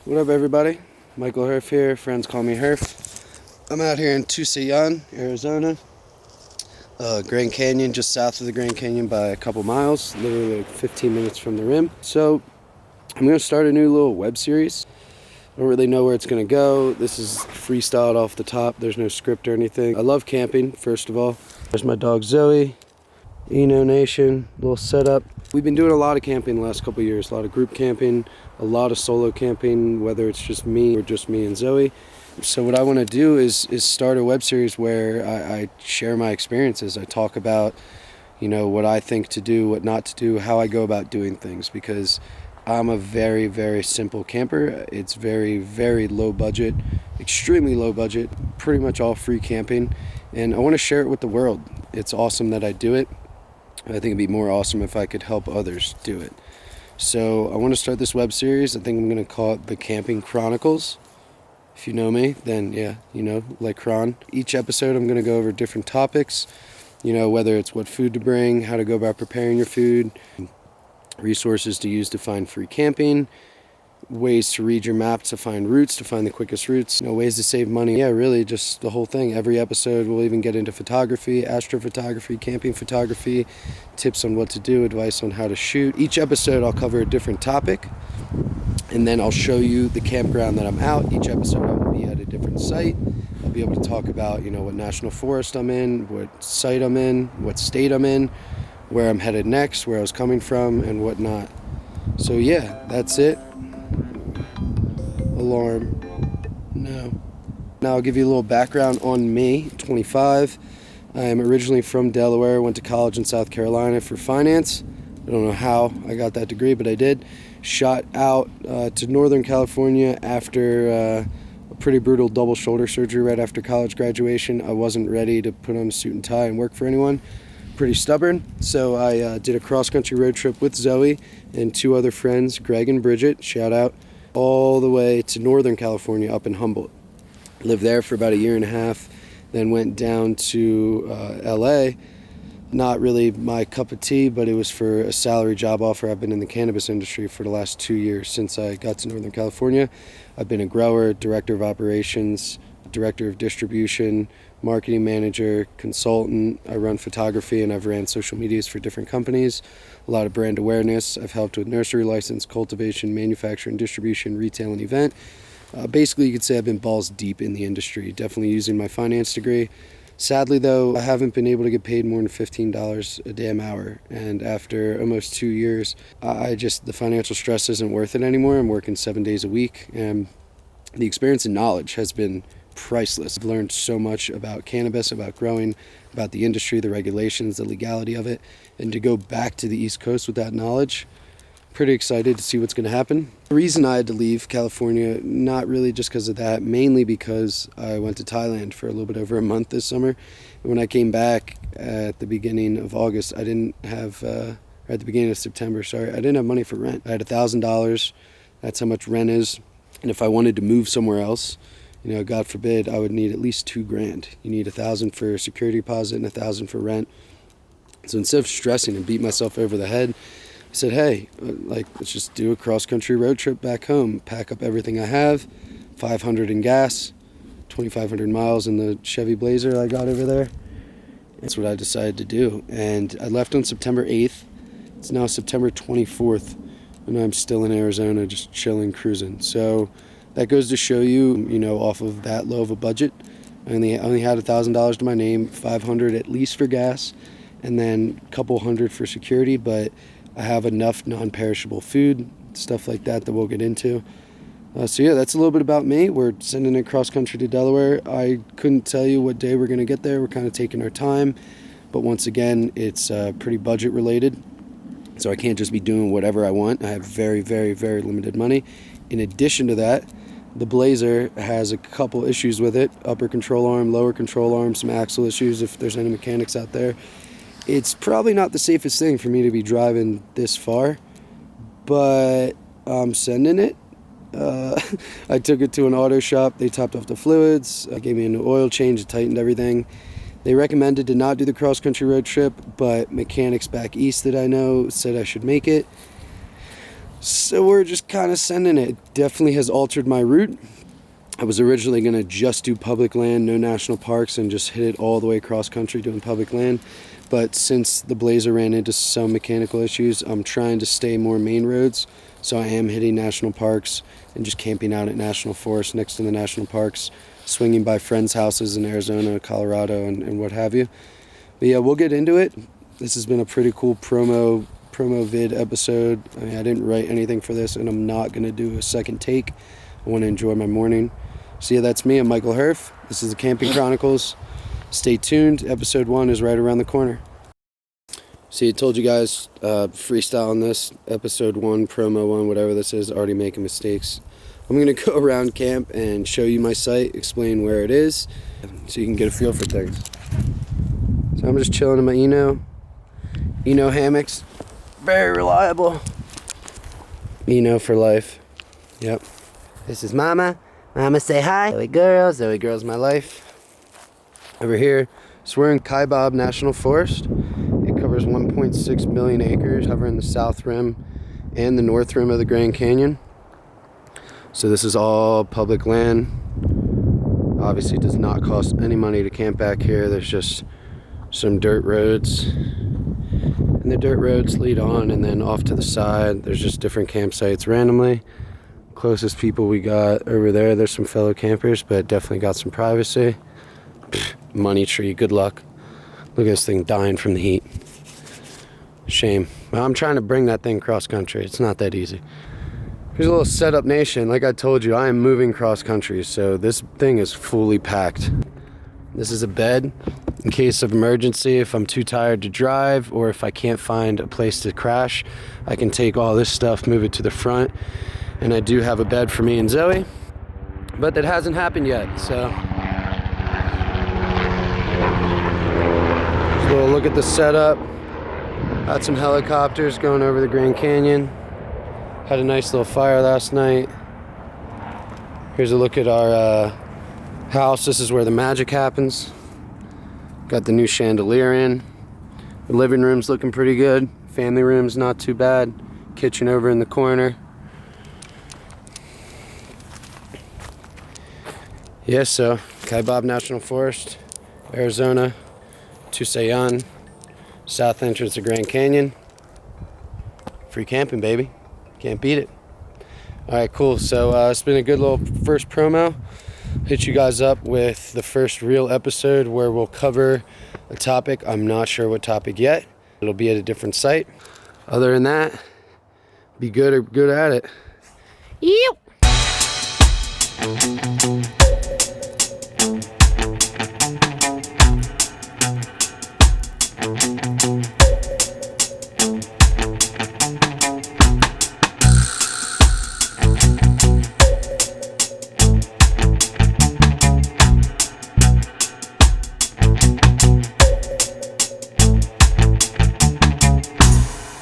What up, everybody? Michael Herf here. Friends call me Herf. I'm out here in Tusayan, Arizona. Grand Canyon, just south of the Grand Canyon by a couple miles, literally like 15 minutes from the rim. So I'm going to start a new little web series. I don't really know where it's going to go. This is freestyled off the top. There's no script or anything. I love camping, first of all. There's my dog Zoe. Eno Nation, little setup. We've been doing a lot of camping the last couple of years, a lot of group camping, a lot of solo camping, whether it's just me or just me and Zoe. So what I want to do is start a web series where I share my experiences. I talk about, what I think to do, what not to do, how I go about doing things, because I'm a very, very simple camper. It's very, very low budget, extremely low budget, pretty much all free camping, and I want to share it with the world. It's awesome that I do it. I think it'd be more awesome if I could help others do it. So I want to start this web series. I think I'm going to call it the Camping Chronicles. If you know me, then yeah, like Chron. Each episode I'm going to go over different topics, whether it's what food to bring, how to go about preparing your food, resources to use to find free camping, ways to read your map to find routes, to find the quickest routes, ways to save money. Yeah, really just the whole thing. Every episode we'll even get into photography, astrophotography, camping photography, tips on what to do, advice on how to shoot. Each episode I'll cover a different topic, and then I'll show you the campground that I'm out. Each episode I will be at a different site. I'll be able to talk about, what national forest I'm in, what site I'm in, what state I'm in, where I'm headed next, where I was coming from, and whatnot. So yeah, that's it. Alarm. No. Now I'll give you a little background on me. 25. I am originally from Delaware. Went to college in South Carolina for finance. I don't know how I got that degree, but I did. Shot out to Northern California after a pretty brutal double shoulder surgery right after college graduation. I wasn't ready to put on a suit and tie and work for anyone. Pretty stubborn, so I did a cross-country road trip with Zoe and two other friends, Greg and Bridget, shout out, all the way to Northern California up in Humboldt. Lived there for about a year and a half, then went down to LA. Not really my cup of tea, but it was for a salary job offer. I've been in the cannabis industry for the last 2 years since I got to Northern California. I've been a grower, director of operations, director of distribution, marketing manager, consultant. I run photography, and I've ran social medias for different companies. A lot of brand awareness. I've helped with nursery license, cultivation, manufacturing, distribution, retail, and event. Basically, you could say I've been balls deep in the industry, definitely using my finance degree. Sadly, though, I haven't been able to get paid more than $15 a damn hour. And after almost 2 years, the financial stress isn't worth it anymore. I'm working 7 days a week, and the experience and knowledge has been priceless. I've learned so much about cannabis, about growing, about the industry, the regulations, the legality of it. And to go back to the East Coast with that knowledge, pretty excited to see what's going to happen. The reason I had to leave California, not really just because of that, mainly because I went to Thailand for a little bit over a month this summer. And when I came back at the beginning of August, at the beginning of September, I didn't have money for rent. I had $1,000. That's how much rent is. And if I wanted to move somewhere else, God forbid, I would need at least $2,000. You need $1,000 for security deposit and $1,000 for rent. So instead of stressing and beat myself over the head, I said, hey, let's just do a cross-country road trip back home. Pack up everything I have, $500 in gas, 2,500 miles in the Chevy Blazer I got over there. That's what I decided to do. And I left on September 8th. It's now September 24th, and I'm still in Arizona, just chilling, cruising. So that goes to show you, off of that low of a budget, I only had $1,000 to my name, $500 at least for gas, and then a couple hundred for security, but I have enough non-perishable food, stuff like that we'll get into. So yeah, that's a little bit about me. We're sending it cross-country to Delaware. I couldn't tell you what day we're going to get there. We're kind of taking our time, but once again, it's pretty budget-related, so I can't just be doing whatever I want. I have very, very, very limited money. In addition to that, the Blazer has a couple issues with it, upper control arm, lower control arm, some axle issues if there's any mechanics out there. It's probably not the safest thing for me to be driving this far, but I'm sending it. I took it to an auto shop. They topped off the fluids, gave me a new oil change, it tightened everything. They recommended to not do the cross-country road trip, but mechanics back east that I know said I should make it. So we're just kind of sending it. Definitely has altered my route. I was originally going to just do public land, no national parks, and just hit it all the way across country doing public land. But since the Blazer ran into some mechanical issues, I'm trying to stay more main roads. So I am hitting national parks and just camping out at national forests next to the national parks, swinging by friends' houses in Arizona, Colorado, and what have you. But yeah, we'll get into it. This has been a pretty cool promo vid episode. I mean, I didn't write anything for this, and I'm not going to do a second take. I want to enjoy my morning. So yeah, that's me. I'm Michael Herf. This is the Camping Chronicles. Stay tuned. Episode 1 is right around the corner. See, I told you guys, freestyle on this. Episode 1, promo 1, whatever this is, already making mistakes. I'm going to go around camp and show you my site, explain where it is, so you can get a feel for things. So I'm just chilling in my Eno hammocks. Very reliable. Eno for life. Yep. This is Mama. Mama, say hi. Zoe girl. Zoe girl's my life. Over here, so we're in Kaibab National Forest. It covers 1.6 million acres, covering the south rim and the north rim of the Grand Canyon. So this is all public land. Obviously does not cost any money to camp back here. There's just some dirt roads. And the dirt roads lead on, and then off to the side, there's just different campsites randomly. Closest people we got over there, there's some fellow campers, but definitely got some privacy. Money tree, good luck. Look at this thing dying from the heat. Shame. Well, I'm trying to bring that thing cross country. It's not that easy. Here's a little setup nation. Like I told you, I am moving cross country, so this thing is fully packed. This is a bed in case of emergency. If I'm too tired to drive, or if I can't find a place to crash, I can take all this stuff, move it to the front. And I do have a bed for me and Zoe, but that hasn't happened yet, so. Just a little look at the setup. Got some helicopters going over the Grand Canyon. Had a nice little fire last night. Here's a look at our house. This is where the magic happens. Got the new chandelier in. The living room's looking pretty good. Family room's not too bad. Kitchen over in the corner. Yeah, so Kaibab National Forest, Arizona, Tusayan, south entrance of Grand Canyon. Free camping, baby. Can't beat it. All right, cool. So it's been a good little first promo. Hit you guys up with the first real episode where we'll cover a topic. I'm not sure what topic yet. It'll be at a different site. Other than that, be good or good at it. Yep.